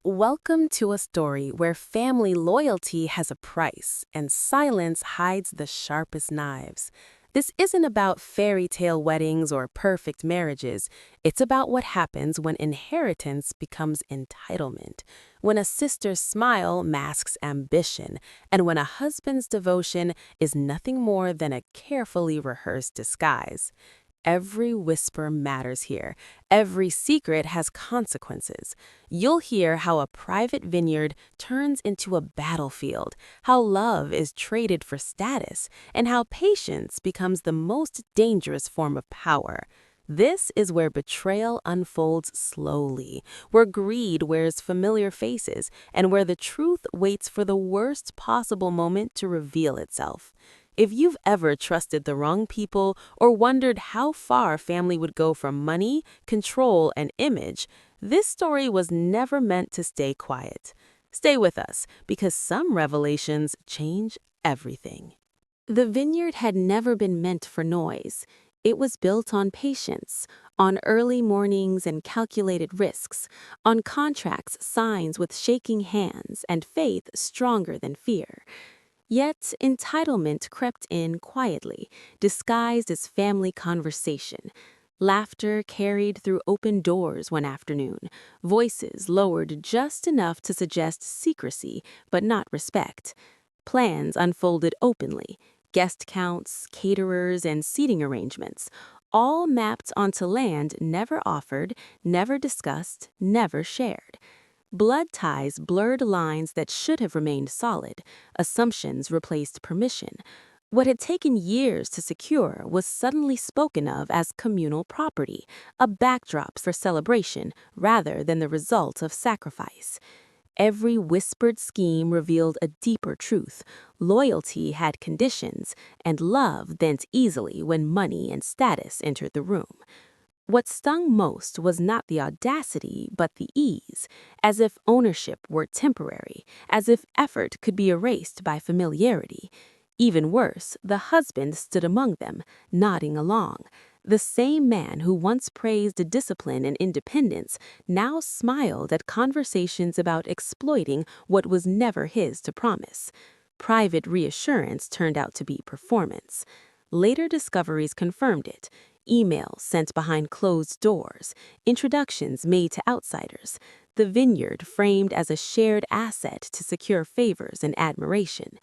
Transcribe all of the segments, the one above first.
Welcome to a story where family loyalty has a price and silence hides the sharpest knives. This isn't about fairy tale weddings or perfect marriages. It's about what happens when inheritance becomes entitlement, when a sister's smile masks ambition, and when a husband's devotion is nothing more than a carefully rehearsed disguise. Every whisper matters here. Every secret has consequences. You'll hear how a private vineyard turns into a battlefield, how love is traded for status, and how patience becomes the most dangerous form of power. This is where betrayal unfolds slowly, where greed wears familiar faces, and where the truth waits for the worst possible moment to reveal itself. If you've ever trusted the wrong people or wondered how far family would go from money, control, and image, this story was never meant to stay quiet. Stay with us, because some revelations change everything. The vineyard had never been meant for noise. It was built on patience, on early mornings and calculated risks, on contracts signed with shaking hands and faith stronger than fear. Yet entitlement crept in quietly, disguised as family conversation. Laughter carried through open doors one afternoon, voices lowered just enough to suggest secrecy but not respect. Plans unfolded openly, guest counts, caterers, and seating arrangements, all mapped onto land never offered, never discussed, never shared. Blood ties blurred lines that should have remained solid. Assumptions replaced permission. What had taken years to secure was suddenly spoken of as communal property, a backdrop for celebration rather than the result of sacrifice. Every whispered scheme revealed a deeper truth. Loyalty had conditions, and love bent easily when money and status entered the room. What stung most was not the audacity, but the ease, as if ownership were temporary, as if effort could be erased by familiarity. Even worse, the husband stood among them, nodding along. The same man who once praised discipline and independence now smiled at conversations about exploiting what was never his to promise. Private reassurance turned out to be performance. Later discoveries confirmed it. Emails sent behind closed doors, introductions made to outsiders, the vineyard framed as a shared asset to secure favors and admiration.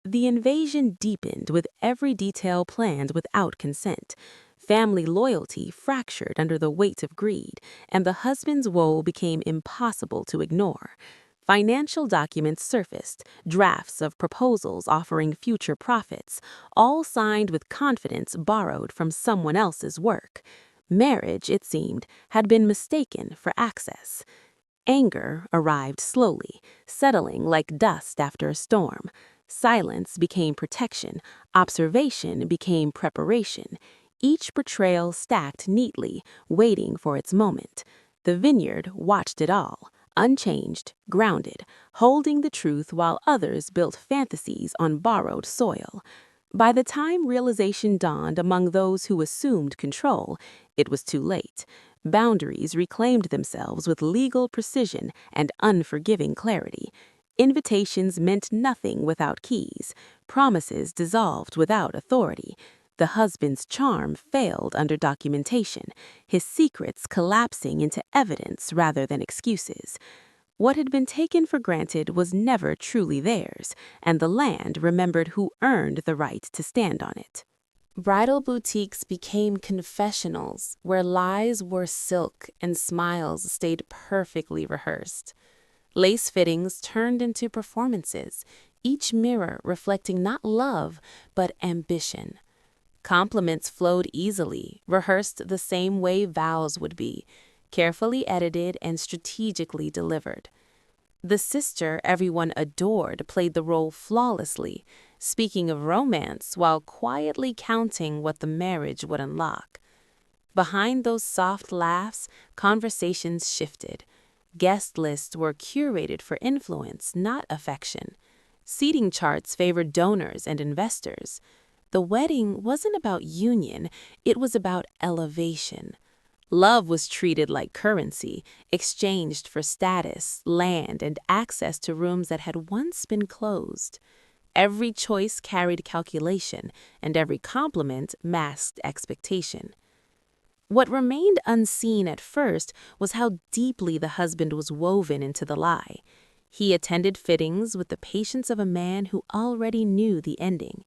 The invasion deepened with every detail planned without consent. Family loyalty fractured under the weight of greed, and the husband's woe became impossible to ignore. Financial documents surfaced, drafts of proposals offering future profits, all signed with confidence borrowed from someone else's work. Marriage, it seemed, had been mistaken for access. Anger arrived slowly, settling like dust after a storm. Silence became protection, observation became preparation. Each betrayal stacked neatly, waiting for its moment. The vineyard watched it all, unchanged, grounded, holding the truth while others built fantasies on borrowed soil. By the time realization dawned among those who assumed control, it was too late. Boundaries reclaimed themselves with legal precision and unforgiving clarity. Invitations meant nothing without keys. Promises dissolved without authority. The husband's charm failed under documentation, his secrets collapsing into evidence rather than excuses. What had been taken for granted was never truly theirs, and the land remembered who earned the right to stand on it. Bridal boutiques became confessionals where lies were silk and smiles stayed perfectly rehearsed. Lace fittings turned into performances, each mirror reflecting not love, but ambition. Compliments flowed easily, rehearsed the same way vows would be, carefully edited and strategically delivered. The sister everyone adored played the role flawlessly, speaking of romance while quietly counting what the marriage would unlock. Behind those soft laughs, conversations shifted. Guest lists were curated for influence, not affection. Seating charts favored donors and investors. The wedding wasn't about union, it was about elevation. Love was treated like currency, exchanged for status, land, and access to rooms that had once been closed. Every choice carried calculation, and every compliment masked expectation. What remained unseen at first was how deeply the husband was woven into the lie. He attended fittings with the patience of a man who already knew the ending.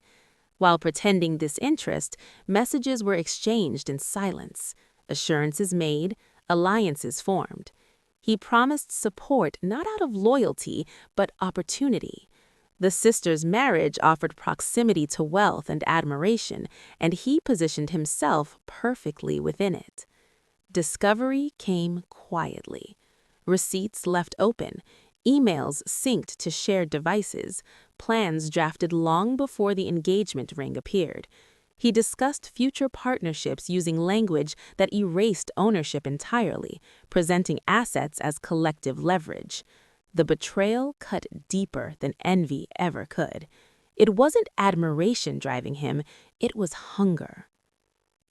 While pretending disinterest, messages were exchanged in silence, assurances made, alliances formed. He promised support not out of loyalty, but opportunity. The sisters' marriage offered proximity to wealth and admiration, and he positioned himself perfectly within it. Discovery came quietly. Receipts left open, emails synced to shared devices, plans drafted long before the engagement ring appeared. He discussed future partnerships using language that erased ownership entirely, presenting assets as collective leverage. The betrayal cut deeper than envy ever could. It wasn't admiration driving him, it was hunger.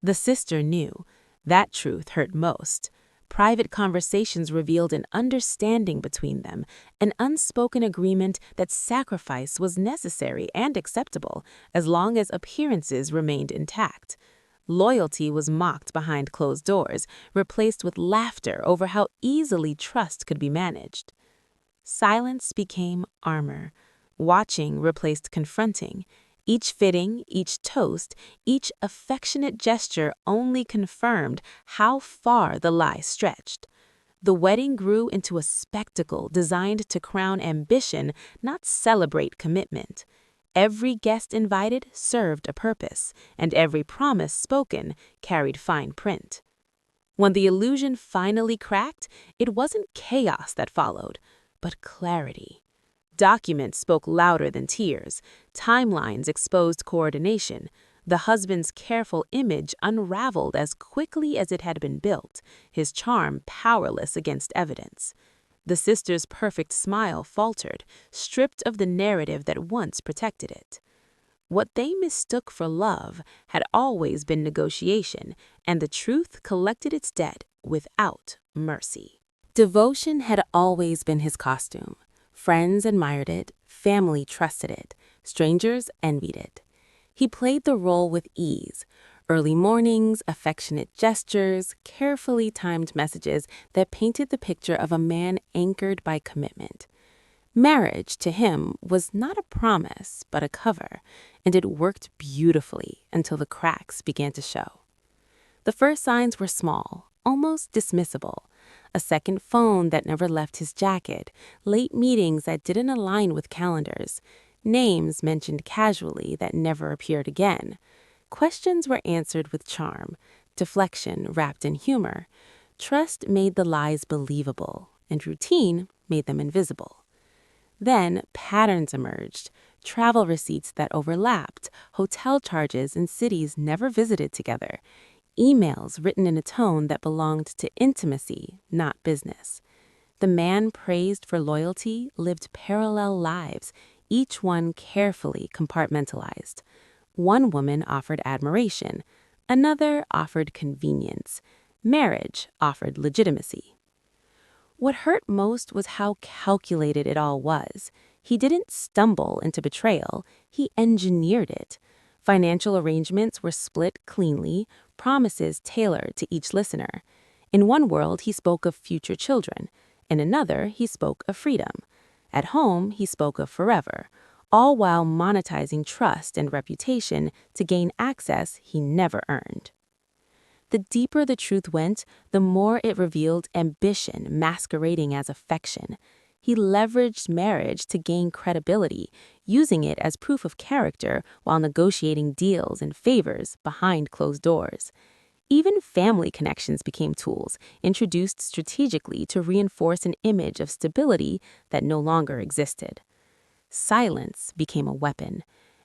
The sister knew. That truth hurt most. Private conversations revealed an understanding between them, an unspoken agreement that sacrifice was necessary and acceptable as long as appearances remained intact. Loyalty was mocked behind closed doors, replaced with laughter over how easily trust could be managed. Silence became armor. Watching replaced confronting. Each fitting, each toast, each affectionate gesture only confirmed how far the lie stretched. The wedding grew into a spectacle designed to crown ambition, not celebrate commitment. Every guest invited served a purpose, and every promise spoken carried fine print. When the illusion finally cracked, it wasn't chaos that followed, but clarity. Documents spoke louder than tears. Timelines exposed coordination. The husband's careful image unraveled as quickly as it had been built, his charm powerless against evidence. The sister's perfect smile faltered, stripped of the narrative that once protected it. What they mistook for love had always been negotiation, and the truth collected its debt without mercy. Devotion had always been his costume. Friends admired it, family trusted it, strangers envied it. He played the role with ease. Early mornings, affectionate gestures, carefully timed messages that painted the picture of a man anchored by commitment. Marriage, to him, was not a promise, but a cover, and it worked beautifully until the cracks began to show. The first signs were small, almost dismissible. A second phone that never left his jacket, late meetings that didn't align with calendars, names mentioned casually that never appeared again. Questions were answered with charm, deflection wrapped in humor. Trust made the lies believable, and routine made them invisible. Then patterns emerged, travel receipts that overlapped, hotel charges in cities never visited together, emails written in a tone that belonged to intimacy, not business. The man praised for loyalty lived parallel lives, each one carefully compartmentalized. One woman offered admiration, another offered convenience. Marriage offered legitimacy. What hurt most was how calculated it all was. He didn't stumble into betrayal, he engineered it. Financial arrangements were split cleanly, promises tailored to each listener. In one world, he spoke of future children. In another, he spoke of freedom. At home, he spoke of forever, all while monetizing trust and reputation to gain access he never earned. The deeper the truth went, the more it revealed ambition masquerading as affection. He leveraged marriage to gain credibility, using it as proof of character while negotiating deals and favors behind closed doors. Even family connections became tools, introduced strategically to reinforce an image of stability that no longer existed. Silence became a weapon.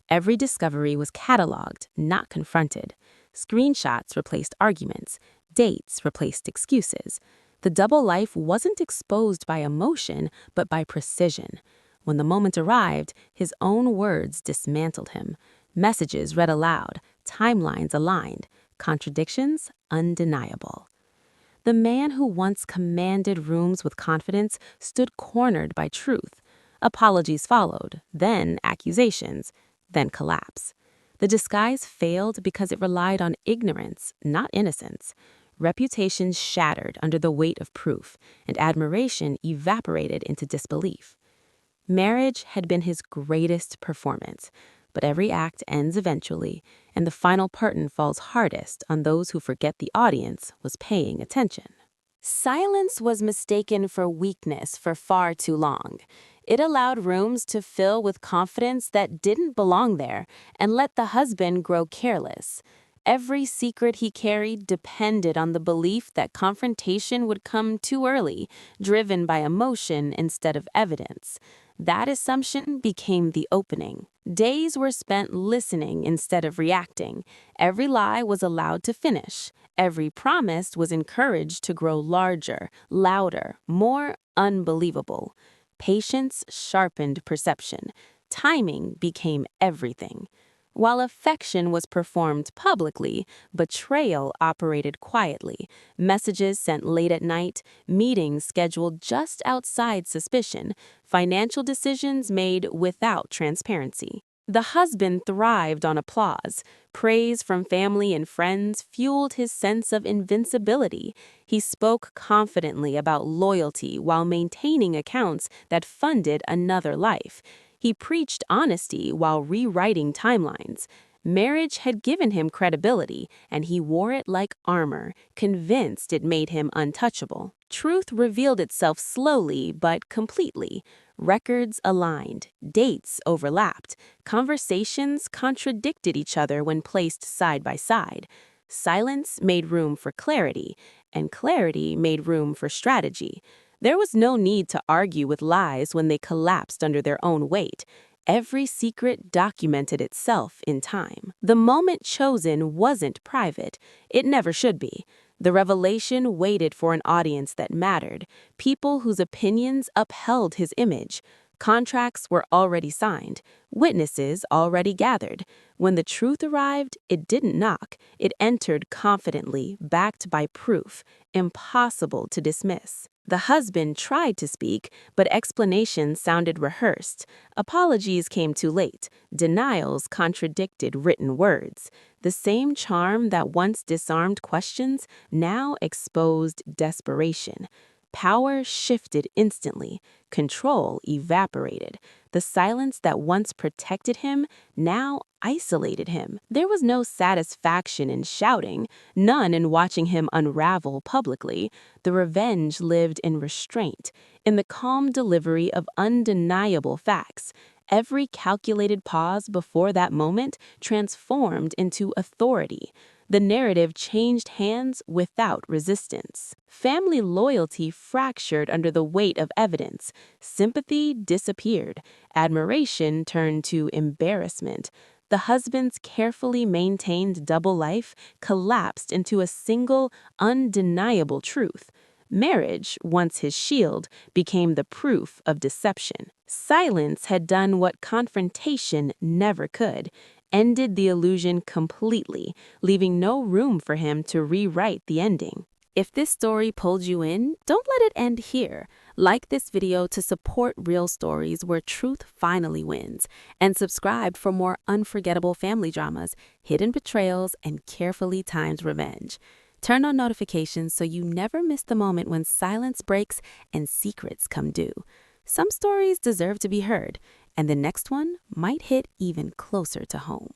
Every discovery was cataloged, not confronted. Screenshots replaced arguments. Dates replaced excuses. The double life wasn't exposed by emotion, but by precision. When the moment arrived, his own words dismantled him. Messages read aloud, timelines aligned, contradictions undeniable. The man who once commanded rooms with confidence stood cornered by truth. Apologies followed, then accusations, then collapse. The disguise failed because it relied on ignorance, not innocence. Reputations shattered under the weight of proof, and admiration evaporated into disbelief. Marriage had been his greatest performance, but every act ends eventually, and the final curtain falls hardest on those who forget the audience was paying attention. Silence was mistaken for weakness for far too long. It allowed rooms to fill with confidence that didn't belong there and let the husband grow careless. Every secret he carried depended on the belief that confrontation would come too early, driven by emotion instead of evidence. That assumption became the opening. Days were spent listening instead of reacting. Every lie was allowed to finish. Every promise was encouraged to grow larger, louder, more unbelievable. Patience sharpened perception. Timing became everything. While affection was performed publicly, betrayal operated quietly. Messages sent late at night, meetings scheduled just outside suspicion, financial decisions made without transparency. The husband thrived on applause. Praise from family and friends fueled his sense of invincibility. He spoke confidently about loyalty while maintaining accounts that funded another life. He preached honesty while rewriting timelines. Marriage had given him credibility, and he wore it like armor, convinced it made him untouchable. Truth revealed itself slowly but completely. Records aligned, dates overlapped, conversations contradicted each other when placed side by side. Silence made room for clarity, and clarity made room for strategy. There was no need to argue with lies when they collapsed under their own weight. Every secret documented itself in time. The moment chosen wasn't private. It never should be. The revelation waited for an audience that mattered, people whose opinions upheld his image. Contracts were already signed, witnesses already gathered. When the truth arrived, it didn't knock. It entered confidently, backed by proof, impossible to dismiss. The husband tried to speak, but explanations sounded rehearsed. Apologies came too late. Denials contradicted written words. The same charm that once disarmed questions now exposed desperation. Power shifted instantly. Control evaporated. The silence that once protected him now isolated him. There was no satisfaction in shouting, none in watching him unravel publicly. The revenge lived in restraint, in the calm delivery of undeniable facts. Every calculated pause before that moment transformed into authority. The narrative changed hands without resistance. Family loyalty fractured under the weight of evidence. Sympathy disappeared. Admiration turned to embarrassment. The husband's carefully maintained double life collapsed into a single, undeniable truth. Marriage, once his shield, became the proof of deception. Silence had done what confrontation never could, ended the illusion completely, leaving no room for him to rewrite the ending. If this story pulled you in, don't let it end here. Like this video to support real stories where truth finally wins, and subscribe for more unforgettable family dramas, hidden betrayals, and carefully timed revenge. Turn on notifications so you never miss the moment when silence breaks and secrets come due. Some stories deserve to be heard, and the next one might hit even closer to home.